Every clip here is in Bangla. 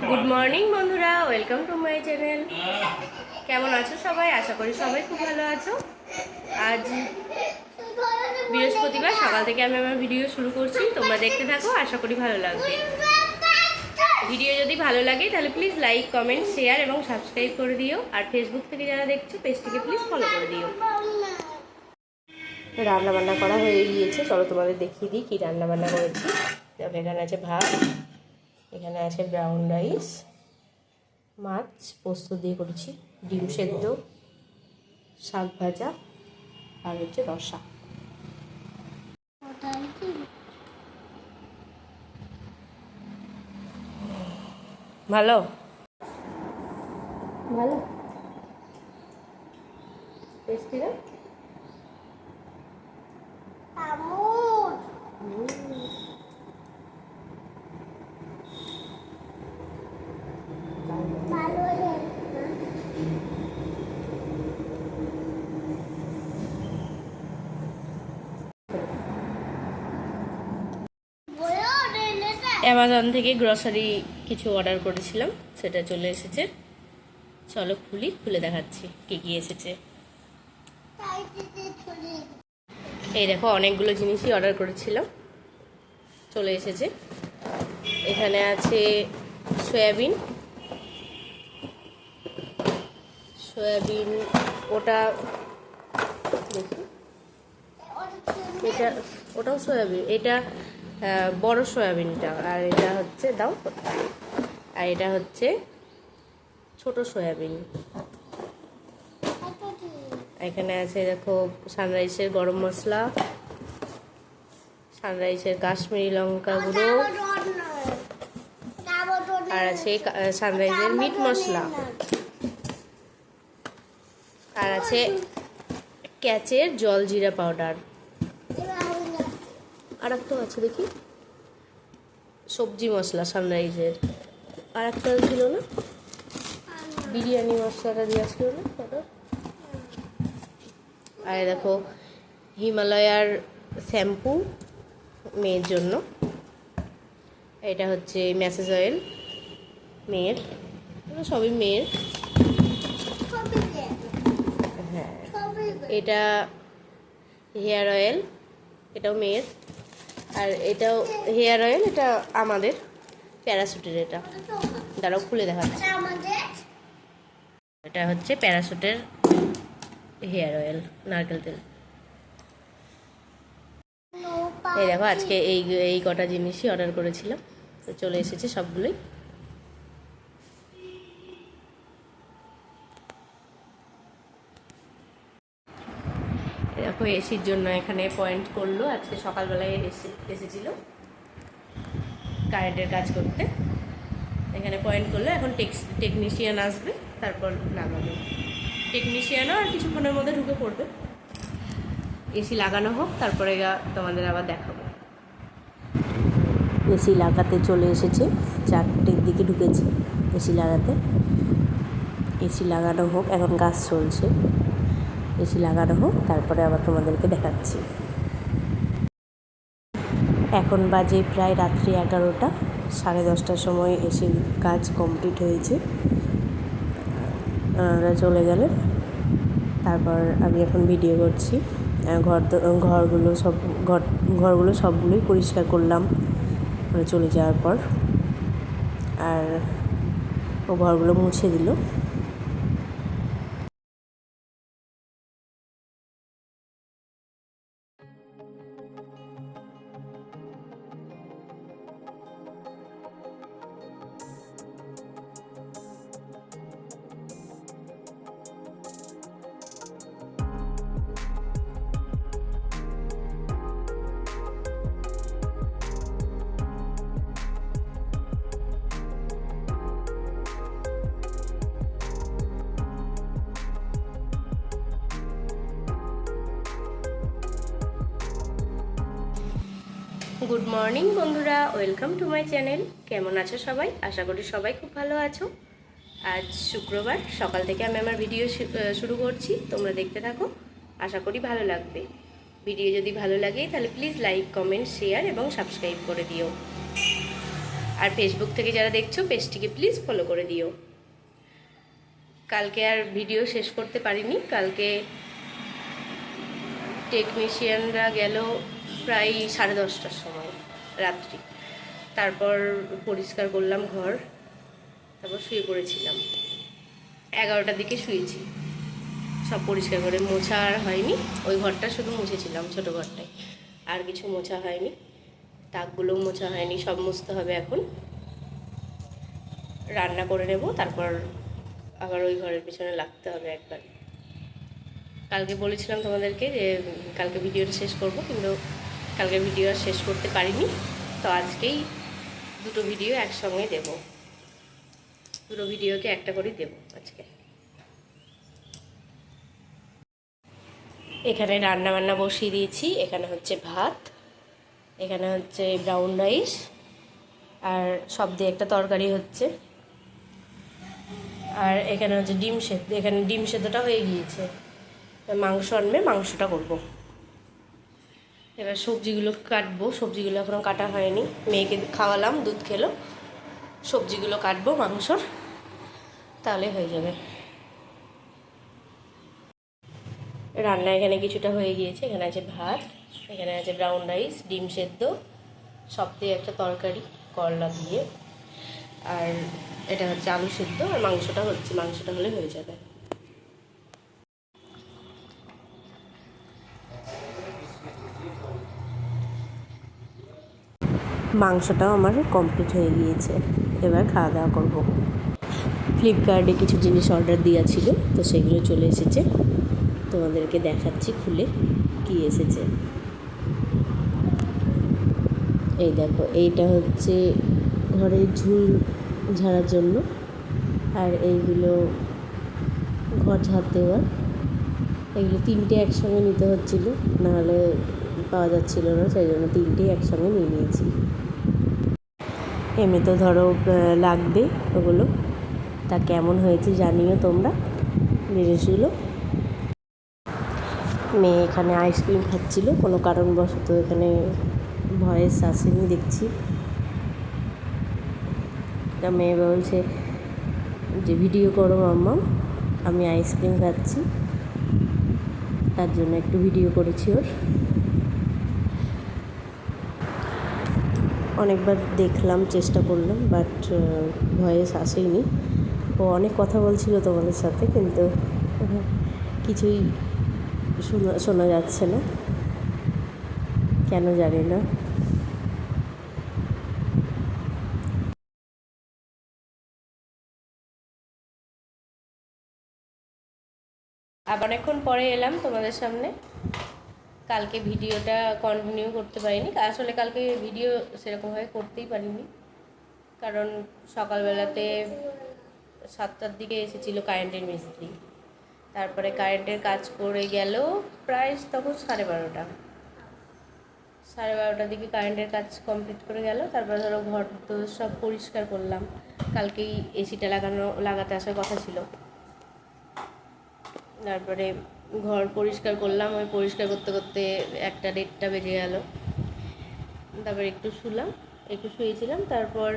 গুড মর্নিং বন্ধুরা, ওয়েলকাম টু মাই চ্যানেল। কেমন আছো সবাই? আশা করি সবাই খুব ভালো আছো। আজ বৃহস্পতিবার, সকাল থেকে আমি আমার ভিডিও শুরু করছি। তোমরা দেখতে থাকো, আশা করি ভালো লাগবে। ভিডিও যদি ভালো লাগে তাহলে প্লিজ লাইক, কমেন্ট, শেয়ার এবং সাবস্ক্রাইব করে দিও। আর ফেসবুক থেকে যারা দেখছো পেজটিকে প্লিজ ফলো করে দিও। রান্না বান্না করা হয়ে গিয়েছে, চলো তোমাদের দেখিয়ে দিই কী রান্না বান্না করেছি। এখানে আছে ভাত, এখানে আছে ব্রাউন রাইস, মাছ পোস্ত দিয়ে করেছি, ডিম সেদ্ধ, শাক ভাজা আর হচ্ছে রসা। ভালো ভালো টেস্টি না? অ্যামাজন থেকে গ্রসারি কিছু অর্ডার করেছিলাম, সেটা চলে এসেছে। চলো খুলে দেখাচ্ছি কি কি এসেছে। এই দেখো, অনেকগুলো জিনিসই অর্ডার করেছিলাম, চলে এসেছে। এখানে আছে সয়াবিন, ওটা দেখি, এটা ওটাও সয়াবিন, এটা বড় সয়াবিনটা, আর এটা হচ্ছে আর এটা হচ্ছে ছোট সয়াবিন। এখানে আছে দেখো সানরাইজের গরম মশলা, সানরাইজের কাশ্মীরি লঙ্কা গুঁড়ো, আর আছে সানরাইজের মিট মশলা, আর আছে ক্যাচের জলজিরা পাউডার, আর একটা আছে দেখি সবজি মশলা সানরাইজের, আর একটা ছিল না বিরিয়ানি মশলাটা দেওয়া ছিল না ওটা। আর দেখো হিমালয়ার শ্যাম্পু মেয়ের জন্য, এটা হচ্ছে ম্যাসেজ অয়েল মেয়ের, সবই মেয়ের। হ্যাঁ, এটা হেয়ার অয়েল, এটাও মেয়ের। আর এটাও হেয়ার অয়েল, এটা আমাদের প্যারাশুটের। এটা দাঁড়াও খুলে দেখাচ্ছি। এটা হচ্ছে প্যারাশুটের হেয়ার অয়েল, নারকেল তেল। এই দেখো, আজকে এই কটা জিনিসই অর্ডার করেছিলাম, তো চলে এসেছে সবগুলোই। দেখো এসির জন্য এখানে পয়েন্ট করলো, আজকে সকালবেলায় এসেছিল কারেন্টের কাজ করতে। এখানে পয়েন্ট করলো, এখন টেকনিশিয়ান আসবে, তারপর লাগাবে। টেকনিশিয়ানও আর কিছুক্ষণের মধ্যে ঢুকে পড়বে। এসি লাগানো হোক, তারপরে তোমাদের আবার দেখাবো। এসি লাগাতে চলে এসেছে, 4টের দিকে ঢুকেছে এসি লাগাতে। এসি লাগানো হোক, এখন কাজ চলছে। এসি লাগানো হোক, তারপরে আবার তোমাদেরকে দেখাচ্ছি। এখন বাজে প্রায় রাত্রি 11টা, 10:30টার সময় এসির কাজ কমপ্লিট হয়েছে। ওরা চলে গেলেন, তারপর আমি এখন ভিডিও করছি। ঘরগুলো সবগুলোই পরিষ্কার করলাম ওরা চলে যাওয়ার পর, আর ও ঘরগুলো মুছে দিল। গুড মর্নিং বন্ধুরা, ওয়েলকাম টু মাই চ্যানেল। কেমন আছো সবাই? আশা করি সবাই খুব ভালো আছো। আজ শুক্রবার, সকাল থেকে আমি আমার ভিডিও শুরু করছি, তোমরা দেখতে থাকো, আশা করি ভালো লাগবে। ভিডিও যদি ভালো লাগে তাহলে প্লিজ লাইক, কমেন্ট, শেয়ার এবং সাবস্ক্রাইব করে দিও। আর ফেসবুক থেকে যারা দেখছো পেজটিকে প্লিজ ফলো করে দিও। কালকে আর ভিডিও শেষ করতে পারিনি। কালকে টেকনিশিয়ানরা গেল প্রায় 10:30টার সময় রাত্রি। তারপর পরিষ্কার করলাম ঘর, তারপর শুয়ে পড়েছিলাম। 11টার দিকে শুয়েছি, সব পরিষ্কার করে। মোছা আর হয়নি, ওই ঘরটা শুধু মুছেছিলাম, ছোটো ঘরটায়, আর কিছু মোছা হয়নি। তাকগুলোও মোছা হয়নি, সব মুছতে হবে এখন। রান্না করে নেব, তারপর আবার ওই ঘরের পিছনে লাগতে হবে একবার। কালকে বলেছিলাম তোমাদেরকে যে কালকে ভিডিওটা শেষ করব, কিন্তু কালকে ভিডিও আর শেষ করতে পারিনি। তো আজকেই দুটো ভিডিও একসঙ্গে দেব, দুটো ভিডিওকে একটা করেই দেব আজকে। এখানে রান্না বান্না বসিয়ে দিয়েছি। এখানে হচ্ছে ভাত, এখানে হচ্ছে ব্রাউন রাইস, আর সব দিয়ে একটা তরকারি হচ্ছে, আর এখানে হচ্ছে ডিম সেদ্ধ। এখানে ডিম সেদ্ধটা হয়ে গিয়েছে, মাংস আনবে, মাংসটা করব। এবার সবজিগুলো কাটবো, সবজিগুলো এখনও কাটা হয়নি। মেয়েকে খাওয়ালাম, দুধ খেলো। সবজিগুলো কাটবো মাংসর, তাহলে হয়ে যাবে। রান্না এখানে কিছুটা হয়ে গিয়েছে। এখানে আছে ভাত, এখানে আছে ব্রাউন রাইস, ডিম সেদ্ধ, সব দিয়ে একটা তরকারি করলা দিয়ে, আর এটা হচ্ছে আলু সেদ্ধ, আর মাংসটা হচ্ছে, মাংসটা হলে হয়ে যাবে। মাংসটাও আমার কমপ্লিট হয়ে গিয়েছে, এবার খাওয়া দাওয়া করবো। ফ্লিপকার্টে কিছু জিনিস অর্ডার দেওয়া ছিল, তো সেগুলো চলে এসেছে। তোমাদেরকে দেখাচ্ছি খুলে কি এসেছে। এই দেখো, এইটা হচ্ছে ঘরের ঝুল ঝাড়ার জন্য, আর এইগুলো ঘর ঝাড় দেওয়ার। এগুলো তিনটে একসঙ্গে নিতে হচ্ছিলো, নাহলে পাওয়া যাচ্ছিলো না, সেই জন্য তিনটেই একসঙ্গে নিয়ে নিয়েছি। এমনি তো ধরো লাগবে ওগুলো। তা কেমন হয়েছে জানিও তোমরা জিনিসগুলো। মেয়ে এখানে আইসক্রিম খাচ্ছিল, কোনো কারণবশত এখানে ভয়েস আসেনি দেখছি। তা মেয়ে বলছে যে ভিডিও করো মাম্মা, আমি আইসক্রিম খাচ্ছি, তার জন্য একটু ভিডিও করেছি ওর। অনেকবার দেখলাম, চেষ্টা করলাম, বাট ভয়েস আসেনি। ও অনেক কথা বলছিল তোমাদের সাথে, কিন্তু কিছুই শোনা যাচ্ছে না, কেন জানি না। আবার অনেকক্ষণ পরে এলাম তোমাদের সামনে। কালকে ভিডিওটা কন্টিনিউ করতে পারিনি, আসলে কালকে ভিডিও সেরকমভাবে করতেই পারিনি, কারণ সকালবেলাতে 7টার দিকে এসেছিলো কারেন্টের মিস্ত্রি। তারপরে কারেন্টের কাজ করে গেল প্রায় তখন 12:30 দিকে কারেন্টের কাজ কমপ্লিট করে গেল। তারপরে ধরো ঘর তো সব পরিষ্কার করলাম, কালকেই এসিটা লাগাতে আসার কথা ছিল। তারপরে ঘর পরিষ্কার করলাম, ওই পরিষ্কার করতে করতে 1টা 1:30 বেজে গেল। তারপর একটু শুয়েছিলাম, তারপর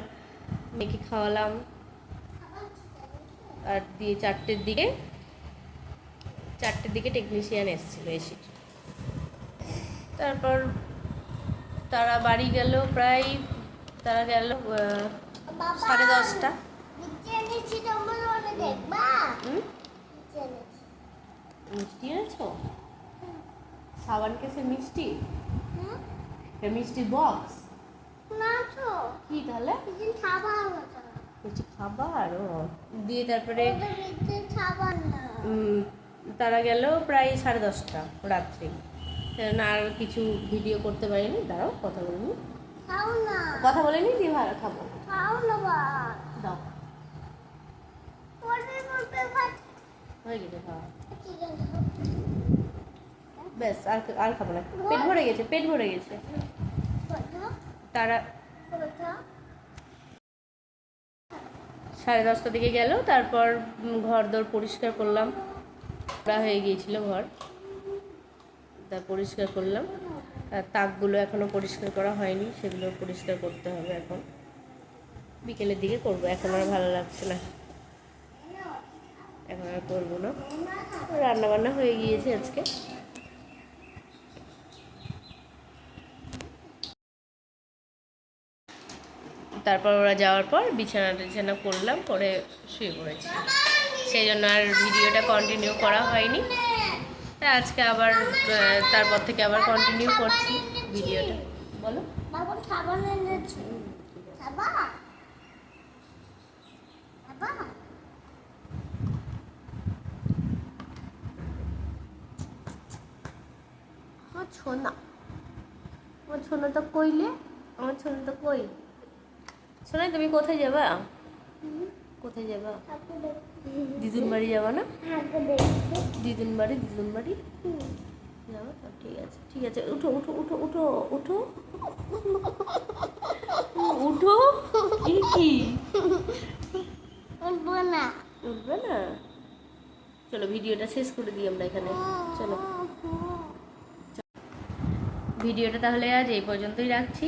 মেয়েকে খাওয়ালাম, আর দিয়ে 4টের দিকে টেকনিশিয়ান এসেছিলো এসি। তারপর তারা বাড়ি গেল, প্রায় তারা গেল 10:30। মিষ্টি এনেছো? সাবান কেসে মিষ্টি? মিষ্টির বক্স না তো কি তাহলে? মিষ্টি খাবার। ও দিয়ে তারপরে তারা গেল প্রায় 10:30 রাত্রি। না আর কিছু ভিডিও করতে পারিনি। দাঁড়াও, কথা বলিনি, কথা বলিনি, দিয়ে ভালো খাবো, দাও হয়ে গেছে খাওয়া, ব্যাস। আর খাবো না, পেট ভরে গেছে। তারা 10:30 দিকে গেল। তারপর ঘর দোর পরিষ্কার করলাম, নোংরা হয়ে গিয়েছিল ঘর, তা পরিষ্কার করলাম। আর তাকগুলো এখনও পরিষ্কার করা হয়নি, সেগুলো পরিষ্কার করতে হবে এখন। বিকেলের দিকে করবো, এখন আর ভালো লাগছে না, এখন আর করবো না। রান্না বান্না হয়ে গিয়েছে আজকে। তারপর ওরা যাওয়ার পর বিছানা টিছানা করলাম, করে শুয়ে পড়েছি। সেই জন্য আর ভিডিওটা কন্টিনিউ করা হয়নি। তা আজকে আবার তারপর থেকে আবার কন্টিনিউ করছি ভিডিওটা। বলো আমার ছোনা, আমার ছোনাটা কইলে, আমার ছোনাটা কই? শোনাই, তুমি কোথায় যাবা? কোথায় যাবা? দিদুন বাড়ি যাবা না? দিদুন বাড়ি যাবো তো, ঠিক আছে ঠিক আছে। উঠো উঠো উঠো উঠো উঠো উঠো। কি উঠবে না? উঠবে না? চলো ভিডিওটা শেষ করে দিই আমরা এখানে। চলো ভিডিওটা তাহলে আজ এই পর্যন্তই রাখছি।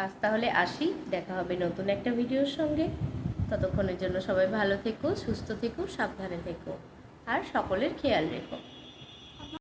আজ তাহলে আসি, দেখা হবে নতুন একটা ভিডিওর সঙ্গে। ততক্ষণের জন্য সবাই ভালো থেকো, সুস্থ থেকো, সাবধানে থেকো, আর সকলের খেয়াল রেখো।